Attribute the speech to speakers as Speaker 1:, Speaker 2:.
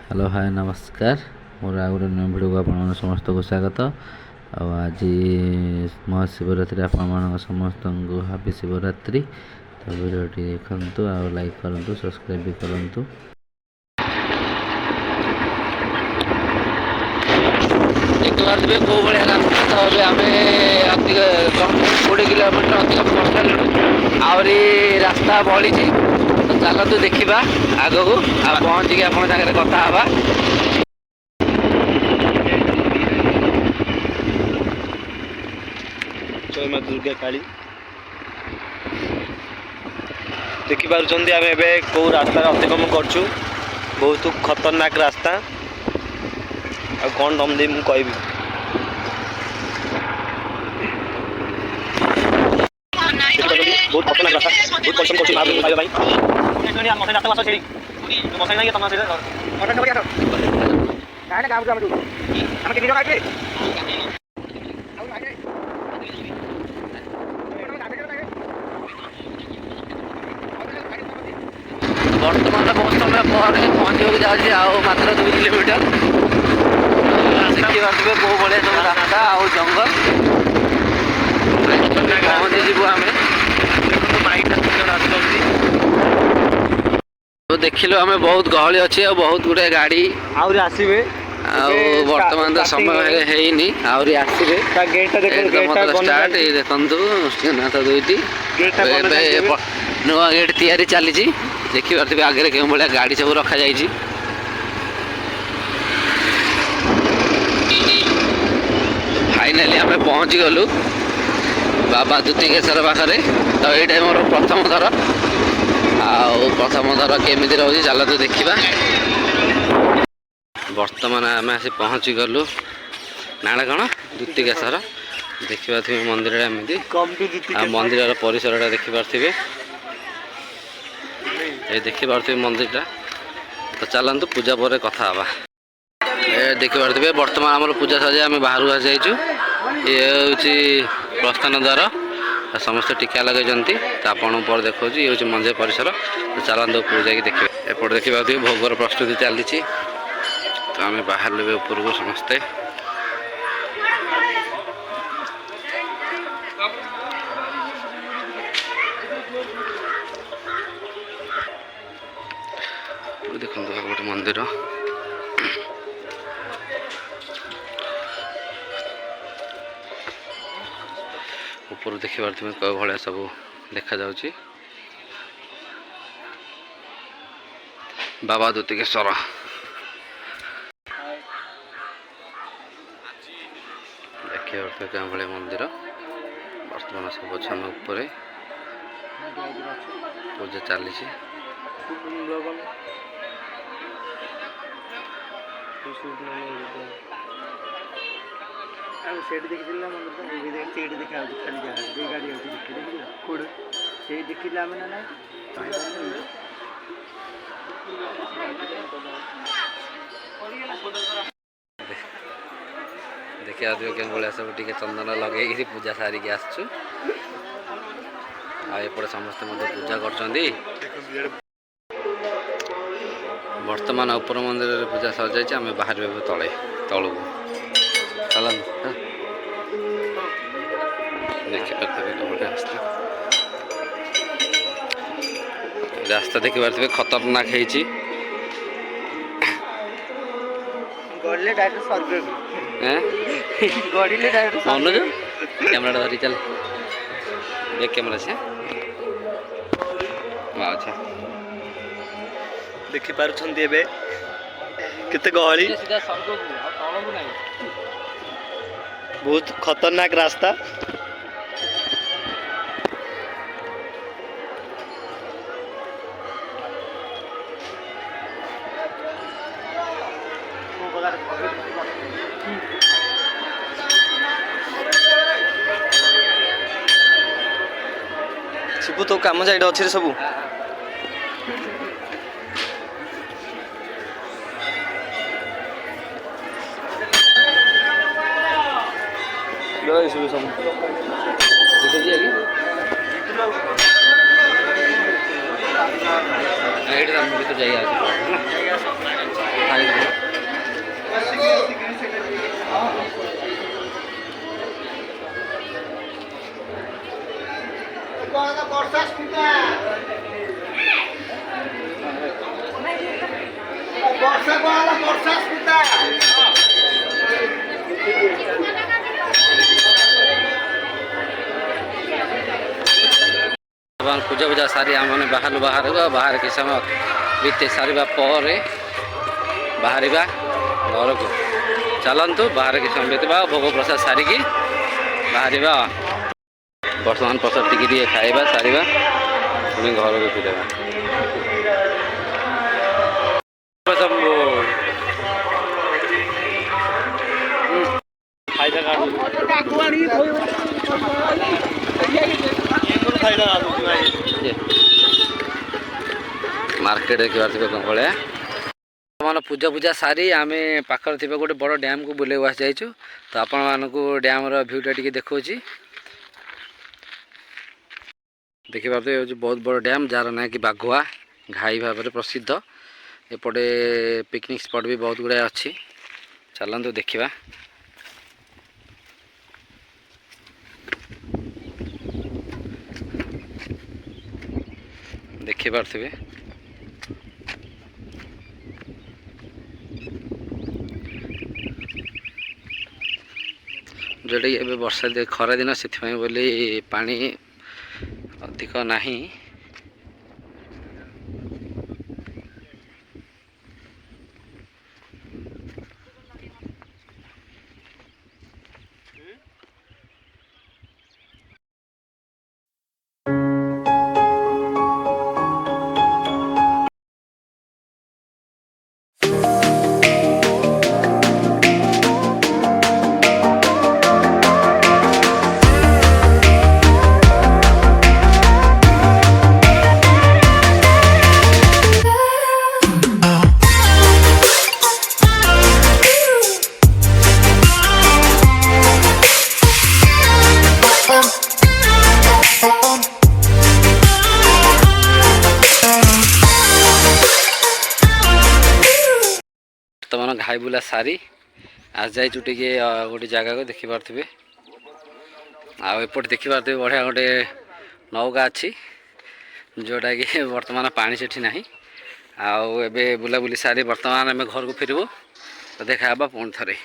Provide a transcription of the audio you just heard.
Speaker 1: Hello hi नमस्कार मोर आ गोटे new video को आपण समस्त को स्वागत। आज महाशिवरात्रि आपण समस्त को हापी शिवरात्रि। तो वीडियो देखु आ लाइक करूँ सब्सक्राइब भी करूँ। कौ भाया रास्ता तो आम अधिक 20 किलोमीटर अधिक पहुँचल आहरी रास्ता बढ़ी। तो चलतु देखा आग को पहुँचिक आप कथा हवा।
Speaker 2: जय माँ दुर्गा काली देखिपुंत आम ए कौ रास्तार अतिक्रम करछु। बहुत खतरनाक रास्ता आ कौन दम दे मु कहबी। बहुत खतरनाक रास्ता बहुत परिश्रम करछु महाप्रभु पाइबा
Speaker 1: वर्तमान बहुत समय पर पहुँचक जाए मात्र 2 किलोमीटर। देखिए कौ भाया सब रास्ता आ जंगल पहुँची जीव आम। तो देखिलु आम बहुत गहली अच्छी और बहुत गुड़े गाड़ी
Speaker 2: आसवे
Speaker 1: वर्तमान तो समय है आहरी आसवे स्टार्ट देखु नाथ दुईटी नुआ गेट तैयारी चली। देखिए आगे क्यों भाया गाड़ी सब रखा जाइए। फाइनाली आम पहुँची गलु बाबा दुतिकेश्वर पाखे। तो ये मोर प्रथम थर प्रथम थर केमी रोचे चल तो देखा। वर्तमान आम आसी पहुँची गलु ना कौन दुतिकेश्वर देखिए मंदिर एमती मंदिर परिसर देखिपे ये देखिपे मंदिरटा। तो चलतु पूजा पर कथा हवा। ये देखिपे वर्तमान आम पूजा सजा आम बाहर आसी जाइचु। ये हूँ प्रस्थान द्वार समस्त टीका लगे। तो आपन पर देखा ये हूँ मंदिर परिसर। तो चलतु ऊपर जाकि देखिए एपट देखिए भोगर प्रस्तुति चली। तो आम बाहर ऊपर को समस्ते देखो गोटे मंदिर ऊपर देखिए कौ भाया सब देखा जाउची। बाबा दुतिकेश्वर देखिए क्या भाया मंदिर वर्तमान सब छन उपर पूजा चली। देखिए क्या भाया सब टी चंदन लगे पूजा सारिक आसचु। आपटे समस्त पूजा कर। वर्तमान उपर मंदिर पूजा सर जाइए आम बाहर तले तलू चल रास्ता रास्ता देखिपे खतरनाक है। अनुज कैमरा धरी चल एक कैमरा से अच्छा
Speaker 2: देखिपुंत केते गहली बहुत खतरनाक रास्ता। शिबू तो कम साइड अच्छे सब
Speaker 1: तो जाइए ପୂଜା ପୂଜା ସାରି ଆମେ ବାହାରିଲୁ ବାହାରକୁ। ବାହାରେ କିଛି ସମୟ ବିତେଇ ସାରିବା ପରେ ବାହାରିବା ଘରକୁ। ଚାଲନ୍ତୁ ବାହାରେ କିଛି ସମୟ ବିତେଇବା, ଭୋଗ ପ୍ରସାଦ ସାରିକି ବାହାରିବା। ବର୍ତ୍ତମାନ ପ୍ରସାଦ ଟିକେ ଖାଇବା ସାରିବା, ପୁଣି ଘରକୁ ଫେରିବା। ମାର୍କେଟ ଦେଖିବାର ଥିବେ କ'ଣ ଭଳିଆ। ବର୍ତ୍ତମାନ ପୂଜା ପୂଜା ସାରି ଆମେ ପାଖରେ ଥିବା ଗୋଟେ ବଡ଼ ଡ୍ୟାମ୍କୁ ବୁଲେଇବାକୁ ଆସିଯାଇଛୁ। ତ ଆପଣମାନଙ୍କୁ ଡ୍ୟାମ୍ର ଭ୍ୟୁଟା ଟିକେ ଦେଖାଉଛି। ଦେଖିପାରୁଥିବେ ହେଉଛି ବହୁତ ବଡ଼ ଡ୍ୟାମ୍, ଯାହାର ନାଁ କି ବାଘୁଆ ଘାଇ ଭାବରେ ପ୍ରସିଦ୍ଧ। ଏପଟେ ପିକନିକ୍ ସ୍ପଟ୍ ବି ବହୁତ ଗୁଡ଼ାଏ ଅଛି। ଚାଲନ୍ତୁ ଦେଖିବା। ଦେଖିପାରୁଥିବେ ଯେଉଁଟାକି ଏବେ ବର୍ଷା ଖରା ଦିନ, ସେଥିପାଇଁ ବୋଲି ପାଣି ଅଧିକ ନାହିଁ। ବର୍ତ୍ତମାନ ଘାଇ ବୁଲା ସାରି ଆସି ଯାଇଛୁ ଟିକେ ଗୋଟେ ଜାଗାକୁ, ଦେଖିପାରୁଥିବେ। ଆଉ ଏପଟେ ଦେଖିପାରୁଥିବେ ବଢ଼ିଆ ଗୋଟେ ନୌକା ଅଛି, ଯେଉଁଟାକି ବର୍ତ୍ତମାନ ପାଣି ସେଠି ନାହିଁ। ଆଉ ଏବେ ବୁଲାବୁଲି ସାରି ବର୍ତ୍ତମାନ ଆମେ ଘରକୁ ଫେରିବୁ। ତ ଦେଖା ହେବା ପୁଣି ଥରେ।